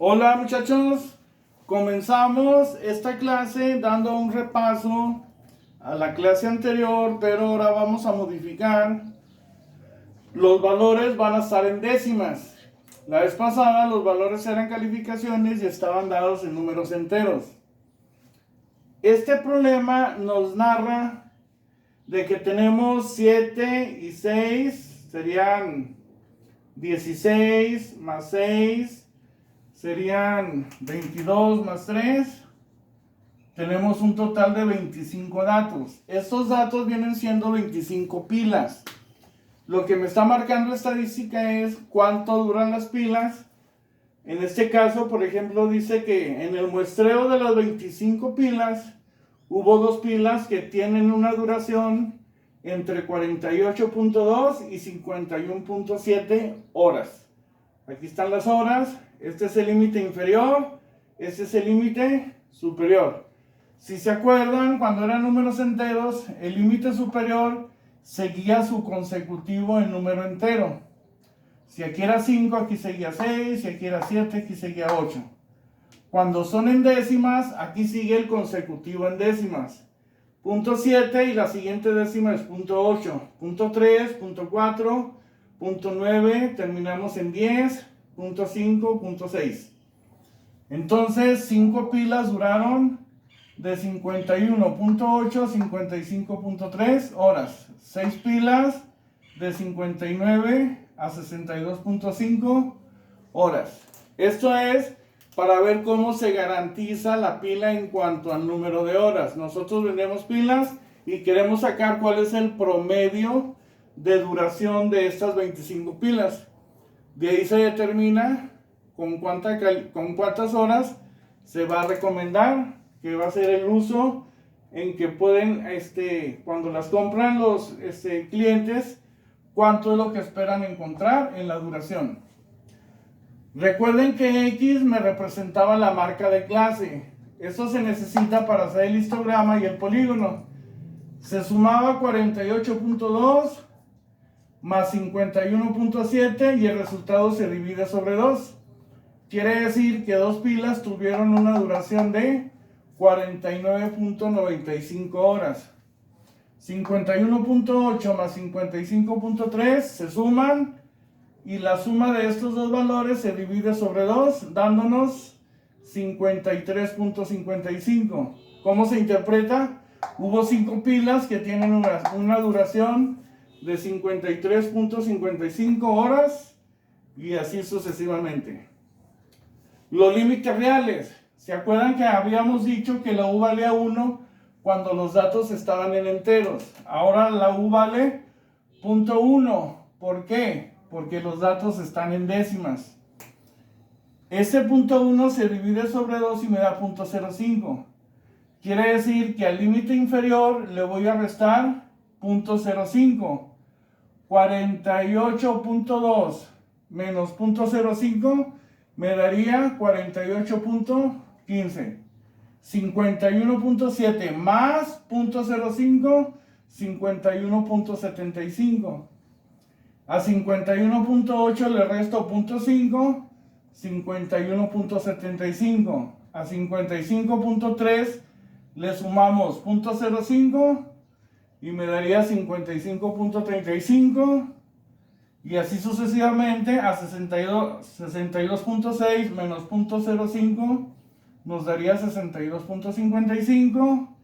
Hola muchachos, comenzamos esta clase dando un repaso a la clase anterior, pero ahora vamos a modificar. Los valores van a estar en décimas. La vez pasada los valores eran calificaciones y estaban dados en números enteros. Este problema nos narra de que tenemos 7 y 6, serían 16 más 6. Serían 22 más 3. Tenemos un total de 25 datos. Estos datos vienen siendo 25 pilas. Lo que me está marcando estadística es cuánto duran las pilas. En este caso, por ejemplo, dice que en el muestreo de las 25 pilas, hubo 2 pilas que tienen una duración entre 48.2 y 51.7 horas. Aquí están las horas. Este es el límite inferior, este es el límite superior. Si se acuerdan, cuando eran números enteros, el límite superior seguía su consecutivo en número entero. Si aquí era 5, aquí seguía 6, si aquí era 7, aquí seguía 8. Cuando son en décimas, aquí sigue el consecutivo en décimas. Punto 7 y la siguiente décima es punto 8. Punto 3, punto 4, punto 9, terminamos en 10. Punto 5, punto 6. Entonces 5 pilas duraron de 51.8 a 55.3 horas. 6 pilas de 59 a 62.5 horas. Esto es para ver cómo se garantiza la pila en cuanto al número de horas. Nosotros vendemos pilas y queremos sacar cuál es el promedio de duración de estas 25 pilas. De ahí se determina con cuántas horas se va a recomendar que va a ser el uso en que pueden, cuando las compran los clientes, cuánto es lo que esperan encontrar en la duración. Recuerden que X me representaba la marca de clase. Eso se necesita para hacer el histograma y el polígono. Se sumaba 48.2 más 51.7 y el resultado se divide sobre 2. Quiere decir que 2 pilas tuvieron una duración de 49.95 horas. 51.8 más 55.3 se suman y la suma de estos dos valores se divide sobre 2, dándonos 53.55. ¿Cómo se interpreta? Hubo 5 pilas que tienen una duración de 53.55 horas y así sucesivamente. Los límites reales. ¿Se acuerdan que habíamos dicho que la U valía 1 cuando los datos estaban en enteros? Ahora la U vale 0.1. ¿Por qué? Porque los datos están en décimas. Ese 0.1 se divide sobre 2 y me da 0.05. Quiere decir que al límite inferior le voy a restar 0.05. 48.2 menos 0.05 me daría 48.15. 51.7 más 0.05, 51.75. A 51.8 le resto 0.5, 51.75. A 55.3 le sumamos 0.05 y me daría 55.35 y así sucesivamente. A 62.6 menos 0.05 nos daría 62.55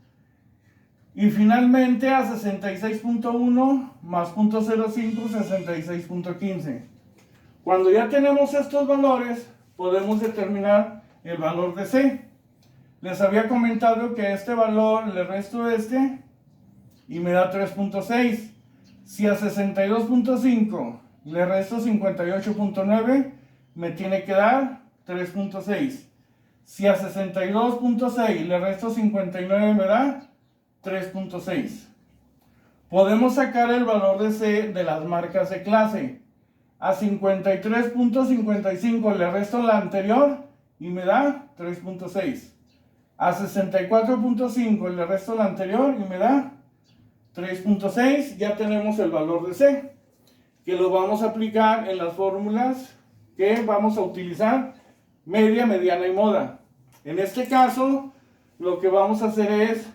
y finalmente a 66.1 más 0.05, 66.15. Cuando ya tenemos estos valores, podemos determinar el valor de C. Les había comentado que este valor le resto y me da 3.6. Si a 62.5 le resto 58.9, me tiene que dar 3.6. Si a 62.6 le resto 59, me da 3.6. Podemos sacar el valor de C de las marcas de clase. A 53.55 le resto la anterior y me da 3.6. A 64.5 le resto la anterior y me da 3.6. Ya tenemos el valor de C, que lo vamos a aplicar en las fórmulas que vamos a utilizar media, mediana y moda. En este caso, lo que vamos a hacer es,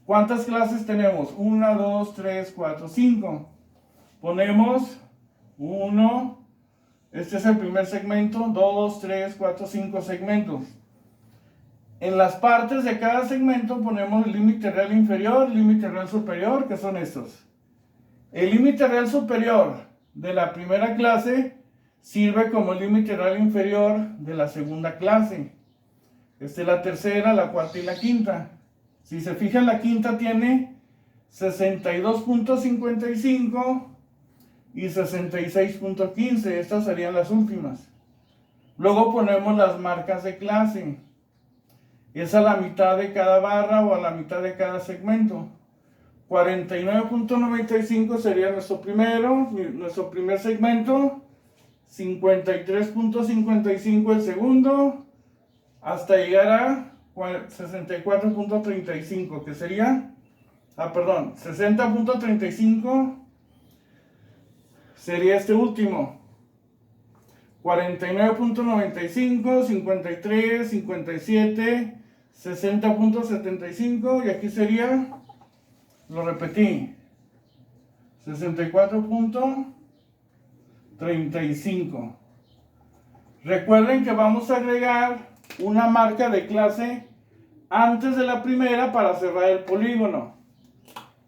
¿cuántas clases tenemos? 1, 2, 3, 4, 5. Ponemos 1, este es el primer segmento, 2, 3, 4, 5 segmentos. En las partes de cada segmento ponemos el límite real inferior, límite real superior, que son estos. El límite real superior de la primera clase sirve como límite real inferior de la segunda clase. Esta es la tercera, la cuarta y la quinta. Si se fijan, la quinta tiene 62.55 y 66.15. Estas serían las últimas. Luego ponemos las marcas de clase. Es a la mitad de cada barra o a la mitad de cada segmento. 49.95 sería nuestro primer segmento. 53.55 el segundo. Hasta llegar a 64.35, que sería, 60.35 sería este último. 49.95, 53, 57, 60.75 y aquí sería, lo repetí, 64.35. Recuerden que vamos a agregar una marca de clase antes de la primera para cerrar el polígono.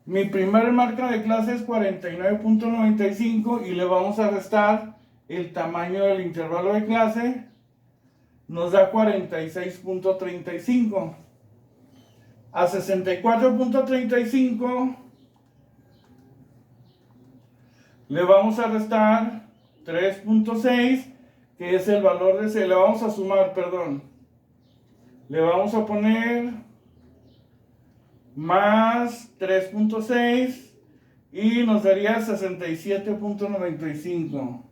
Mi primera marca de clase es 49.95 y le vamos a restar el tamaño del intervalo de clase. Nos da 46.35. A 64.35 le vamos a restar 3.6, que es el valor de le vamos a sumar, le vamos a poner más 3.6 y nos daría 67.95.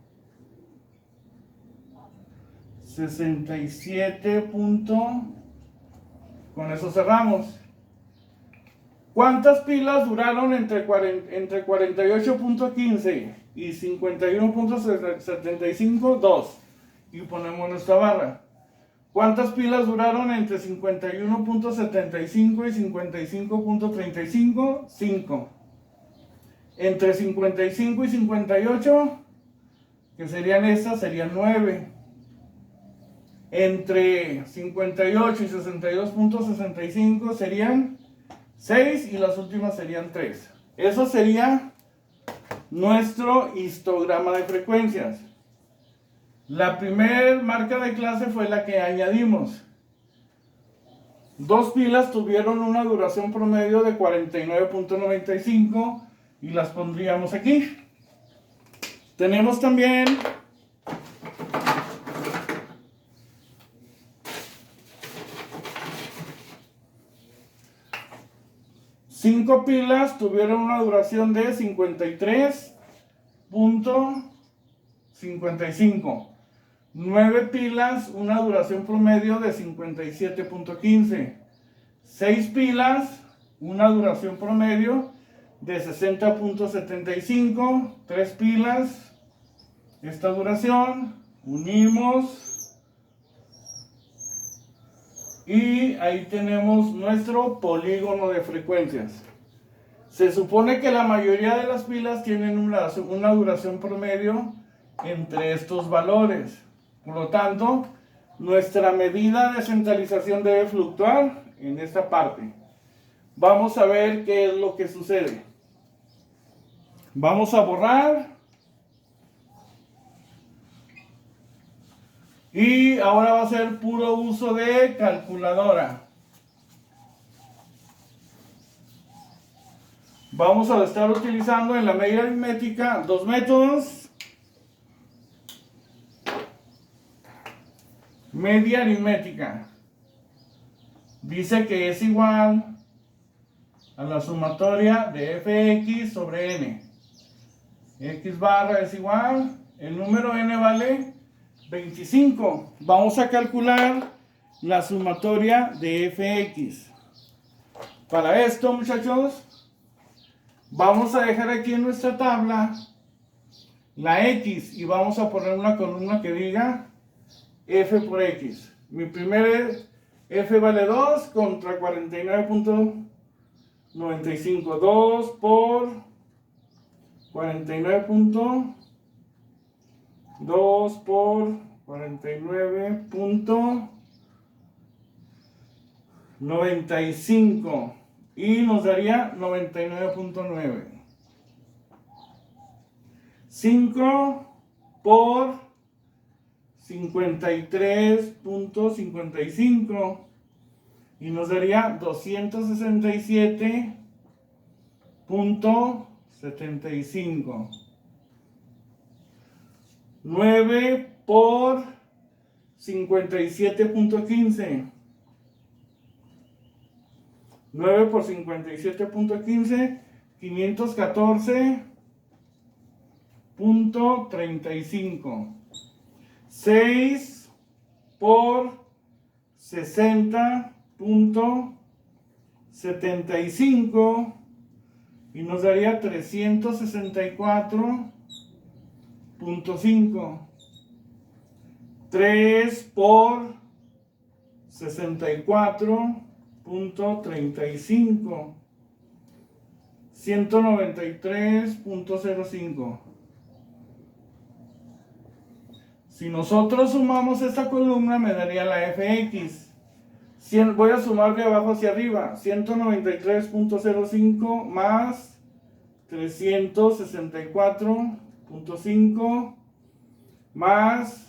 67. Con eso cerramos. ¿Cuántas pilas duraron entre 48.15 y 51.75? 2. Y ponemos nuestra barra. ¿Cuántas pilas duraron entre 51.75 y 55.35? 5. Entre 55 y 58, que serían estas, serían 9. Entre 58 y 62.65 serían 6 y las últimas serían 3. Eso sería nuestro histograma de frecuencias. La primera marca de clase fue la que añadimos. Dos pilas tuvieron una duración promedio de 49.95 y las pondríamos aquí. Tenemos también cinco pilas tuvieron una duración de 53.55. 9 pilas, una duración promedio de 57.15. 6 pilas, una duración promedio de 60.75. 3 pilas, esta duración, unimos y ahí tenemos nuestro polígono de frecuencias. Se supone que la mayoría de las pilas tienen una duración promedio entre estos valores. Por lo tanto, nuestra medida de centralización debe fluctuar en esta parte. Vamos a ver qué es lo que sucede. Vamos a borrar. Y ahora va a ser puro uso de calculadora. Vamos a estar utilizando en la medida aritmética dos métodos. Media aritmética. Dice que es igual a la sumatoria de fx sobre n. X barra es igual, el número n vale 25. Vamos a calcular la sumatoria de fx. Para esto, muchachos, vamos a dejar aquí en nuestra tabla la x y vamos a poner una columna que diga F por X. Mi primer F vale 2 contra 49.95. 2 por 2 por 49.95 y nos daría 99.9. 5 por 53.55 y nos daría 267.75. 9 por 57.15. 9 por 57.15, 514.35. 6 por 60.75 y nos daría 364.5. 3 por 64.35, 193.05. Si nosotros sumamos esta columna me daría la fx. Voy a sumar de abajo hacia arriba. 193.05 más 364.5 más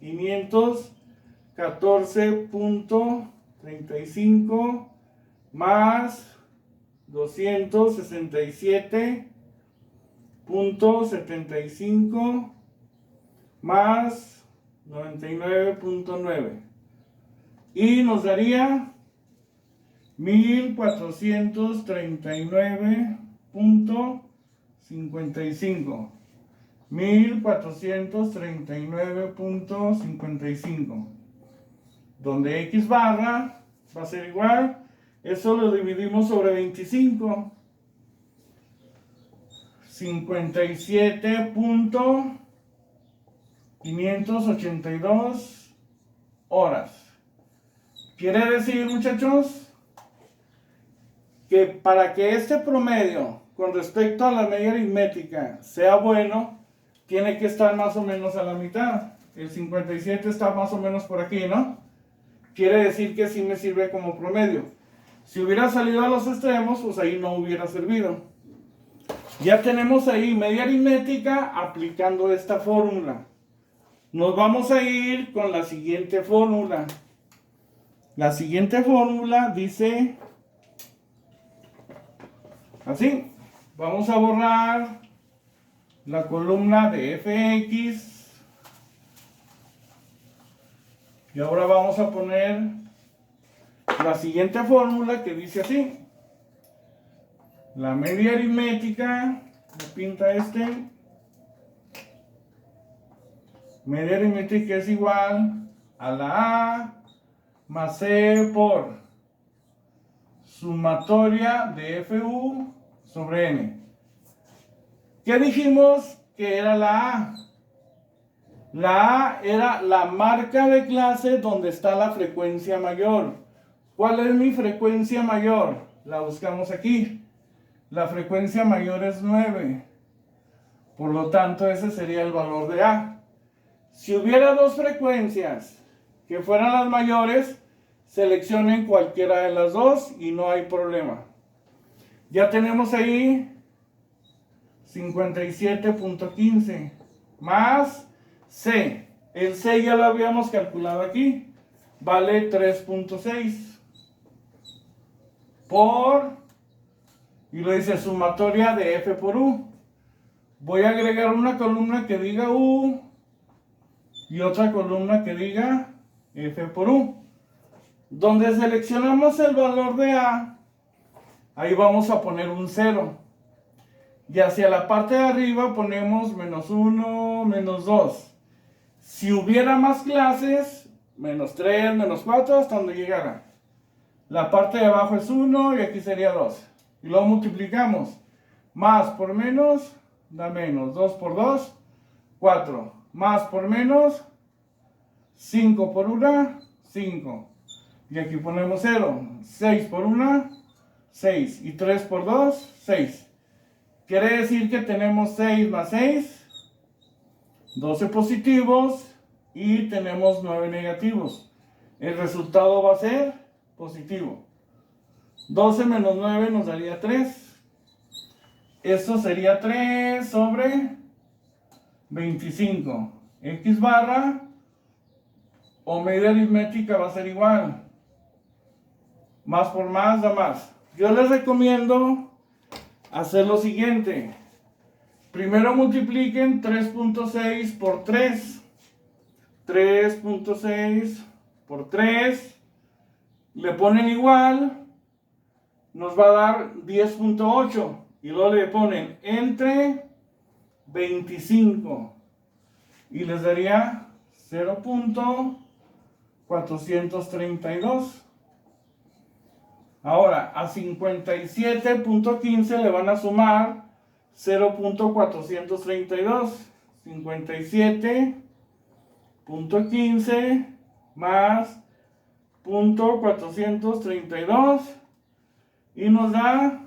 514.35 más 267.75 más 99.9 y nos daría 1439.55. 1439.55, donde x barra va a ser igual, eso lo dividimos sobre 25, 57.582 horas. Quiere decir, muchachos, que para que este promedio con respecto a la media aritmética sea bueno, tiene que estar más o menos a la mitad. El 57 está más o menos por aquí, ¿no? Quiere decir que sí me sirve como promedio. Si hubiera salido a los extremos, pues ahí no hubiera servido. Ya tenemos ahí media aritmética aplicando esta fórmula. Nos vamos a ir con la siguiente fórmula. La siguiente fórmula dice así. Vamos a borrar la columna de fx y ahora vamos a poner la siguiente fórmula que dice así. La media aritmética, me pinta media aritmética es igual a la A más C por sumatoria de FU sobre N. ¿Qué dijimos que era la A? La A era la marca de clase donde está la frecuencia mayor. ¿Cuál es mi frecuencia mayor? La buscamos aquí. La frecuencia mayor es 9. Por lo tanto, ese sería el valor de A. Si hubiera dos frecuencias que fueran las mayores, seleccionen cualquiera de las dos y no hay problema. Ya tenemos ahí 57.15 más C. El C ya lo habíamos calculado aquí. Vale 3.6 por, y lo dice sumatoria de F por U. Voy a agregar una columna que diga U y otra columna que diga F por U. Donde seleccionamos el valor de A, ahí vamos a poner un 0. Y hacia la parte de arriba ponemos menos 1, menos 2. Si hubiera más clases, menos 3, menos 4, hasta donde llegara. La parte de abajo es 1 y aquí sería 2. Y luego multiplicamos. Más por menos da menos. 2 por 2, 4. Más por menos, 5 por 1, 5. Y aquí ponemos 0. 6 por 1, 6. Y 3 por 2, 6. Quiere decir que tenemos 6 más 6, 12 positivos y tenemos 9 negativos. El resultado va a ser positivo. 12 menos 9 nos daría 3. Esto sería 3 sobre 25. X barra o media aritmética va a ser igual. Más por más da más. Yo les recomiendo hacer lo siguiente. Primero multipliquen 3.6 por 3. 3.6 por 3. Le ponen igual. Nos va a dar 10.8. Y luego le ponen entre 25. Y les daría 0.432. Ahora, a 57.15 le van a sumar 0.432. 57.15 más 0.432 y nos da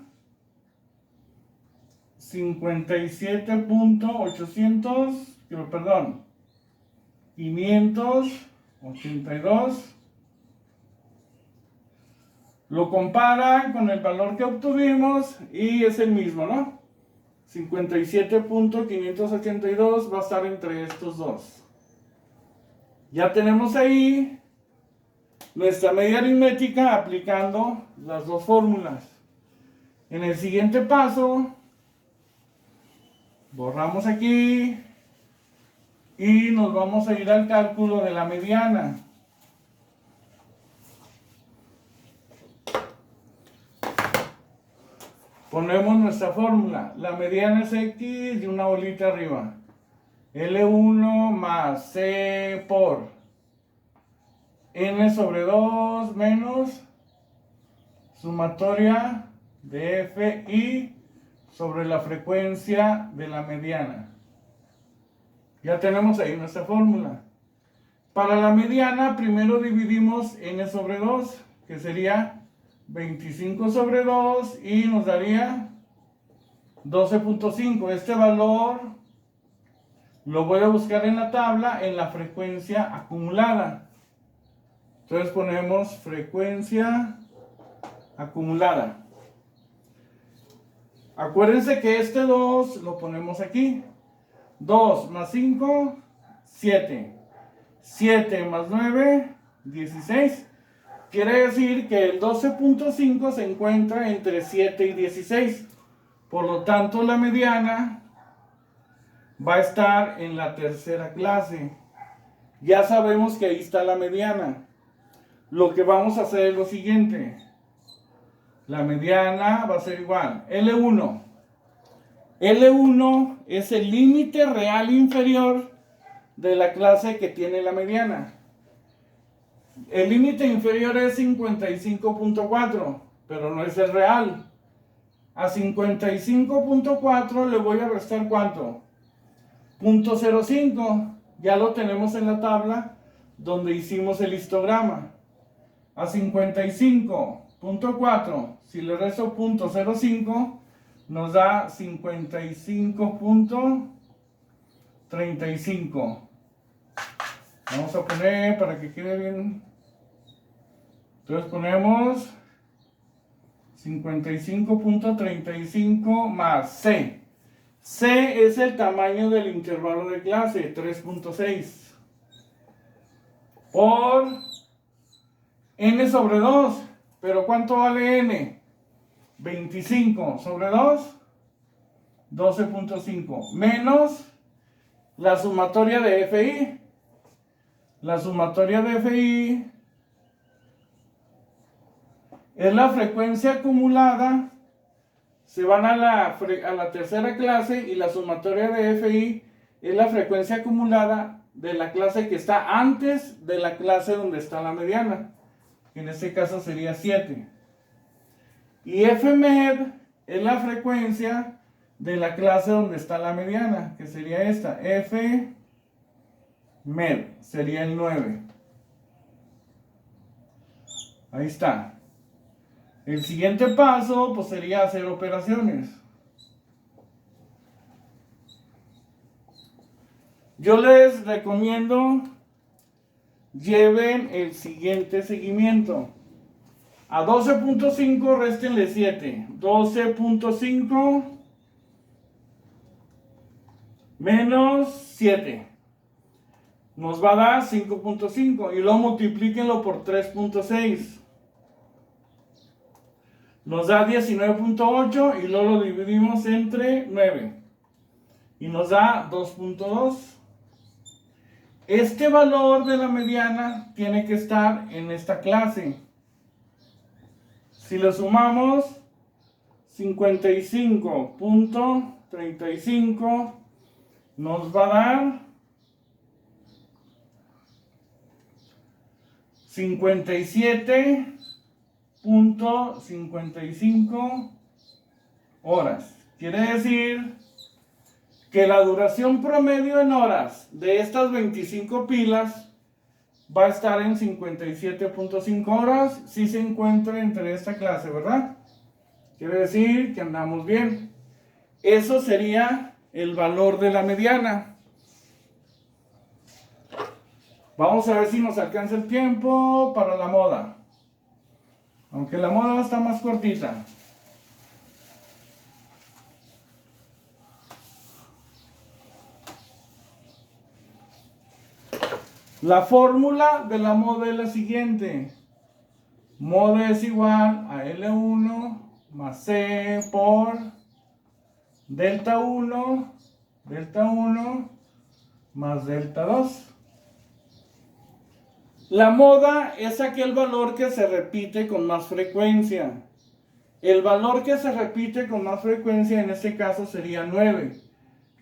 582. Lo comparan con el valor que obtuvimos y es el mismo, ¿no? 57.582 va a estar entre estos dos. Ya tenemos ahí nuestra media aritmética aplicando las dos fórmulas. En el siguiente paso, borramos aquí y nos vamos a ir al cálculo de la mediana. Ponemos nuestra fórmula. La mediana es X y una bolita arriba. L1 más C por N sobre 2 menos sumatoria de F y sobre la frecuencia de la mediana. Ya tenemos ahí nuestra fórmula. Para la mediana, primero dividimos N sobre 2, que sería 25 sobre 2 y nos daría 12.5. Este valor lo voy a buscar en la tabla en la frecuencia acumulada. Entonces ponemos frecuencia acumulada. Acuérdense que este 2 lo ponemos aquí. 2 más 5, 7. 7 más 9, 16. Quiere decir que el 12.5 se encuentra entre 7 y 16. Por lo tanto, la mediana va a estar en la tercera clase. Ya sabemos que ahí está la mediana. Lo que vamos a hacer es lo siguiente. La mediana va a ser igual. L1. L1 es el límite real inferior de la clase que tiene la mediana. El límite inferior es 55.4, pero no es el real. A 55.4 le voy a restar ¿cuánto? 0.05. Ya lo tenemos en la tabla donde hicimos el histograma. A 55.4, si le resto 0.05, nos da 55.35. Vamos a poner para que quede bien. Entonces ponemos 55.35 más C. C es el tamaño del intervalo de clase, 3.6. Por N sobre 2. ¿Pero cuánto vale N? 25 sobre 2, 12.5. Menos la sumatoria de FI. La sumatoria de FI es la frecuencia acumulada. Se van a la tercera clase y la sumatoria de FI es la frecuencia acumulada de la clase que está antes de la clase donde está la mediana. En este caso sería 7. Y Fmed es la frecuencia de la clase donde está la mediana, que sería esta. Fmed Med sería el 9. Ahí está. El siguiente paso pues sería hacer operaciones. Yo les recomiendo lleven el siguiente seguimiento. A 12.5 réstenle 7. 12.5 menos 7 nos va a dar 5.5 y luego multiplíquenlo por 3.6. Nos da 19.8 y luego lo dividimos entre 9 y nos da 2.2. Este valor de la mediana tiene que estar en esta clase. Si lo sumamos, 55.35 nos va a dar 57.55 horas. Quiere decir que la duración promedio en horas de estas 25 pilas va a estar en 57.5 horas si se encuentra entre esta clase, ¿verdad? Quiere decir que andamos bien. Eso sería el valor de la mediana. Vamos a ver si nos alcanza el tiempo para la moda. Aunque la moda va a estar más cortita. La fórmula de la moda es la siguiente. Moda es igual a L1 más C por delta 1 más delta 2. La moda es aquel valor que se repite con más frecuencia. El valor que se repite con más frecuencia en este caso sería 9.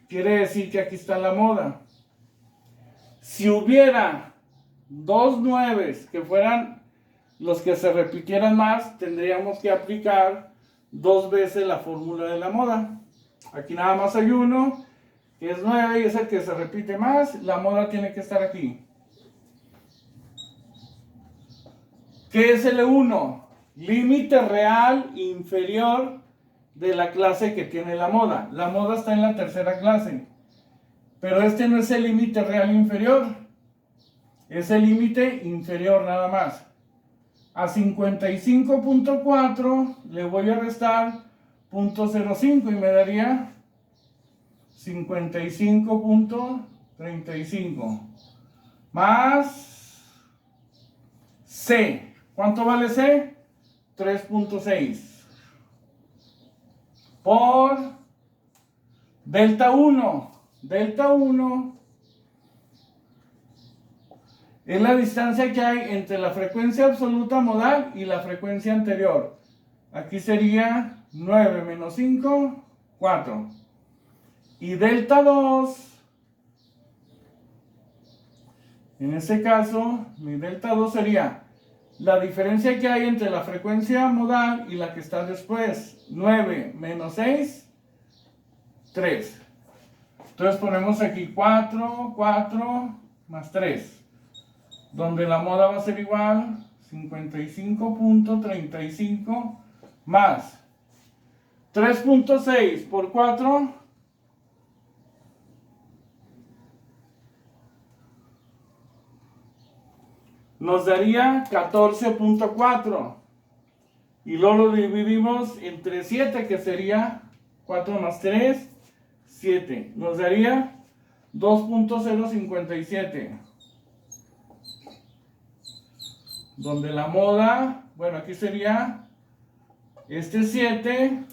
Quiere decir que aquí está la moda. Si hubiera dos 9 que fueran los que se repitieran más, tendríamos que aplicar 2 veces la fórmula de la moda. Aquí nada más hay uno, que es 9 y es el que se repite más. La moda tiene que estar aquí. ¿Qué es L1? Límite real inferior de la clase que tiene la moda. La moda está en la tercera clase. Pero este no es el límite real inferior. Es el límite inferior nada más. A 55.4 le voy a restar 0.05 y me daría 55.35 más C. ¿Cuánto vale C? 3.6 por delta 1. Delta 1 es la distancia que hay entre la frecuencia absoluta modal y la frecuencia anterior. Aquí sería 9 menos 5, 4. Y delta 2, en este caso, mi delta 2 sería la diferencia que hay entre la frecuencia modal y la que está después. 9 menos 6, 3. Entonces ponemos aquí 4, 4 más 3. Donde la moda va a ser igual 55.35 más 3.6 por 4 nos daría 14.4 y luego lo dividimos entre 7 que sería 4 más 3, 7, nos daría 2.057. Donde la moda, bueno, aquí sería este 7,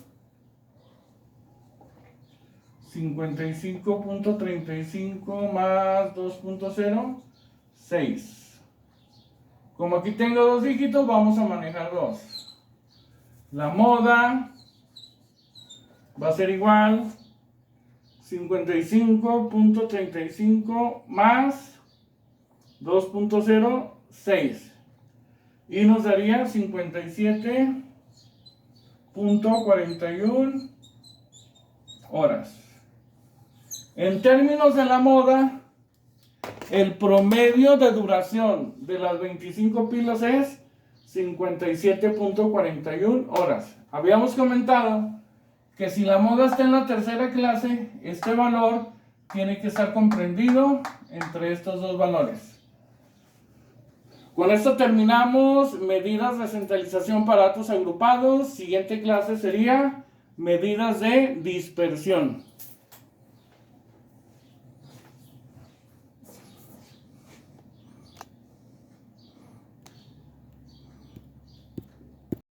55.35 más 2.0, 6. Como aquí tengo dos dígitos, vamos a manejar 2. La moda va a ser igual 55.35 más 2.0, 6. Y nos daría 57.41 horas. En términos de la moda, El promedio de duración de las 25 pilas es 57.41 horas. Habíamos comentado que si la moda está en la tercera clase, este valor tiene que estar comprendido entre estos dos valores. Con esto terminamos medidas de centralización para datos agrupados. Siguiente clase sería medidas de dispersión.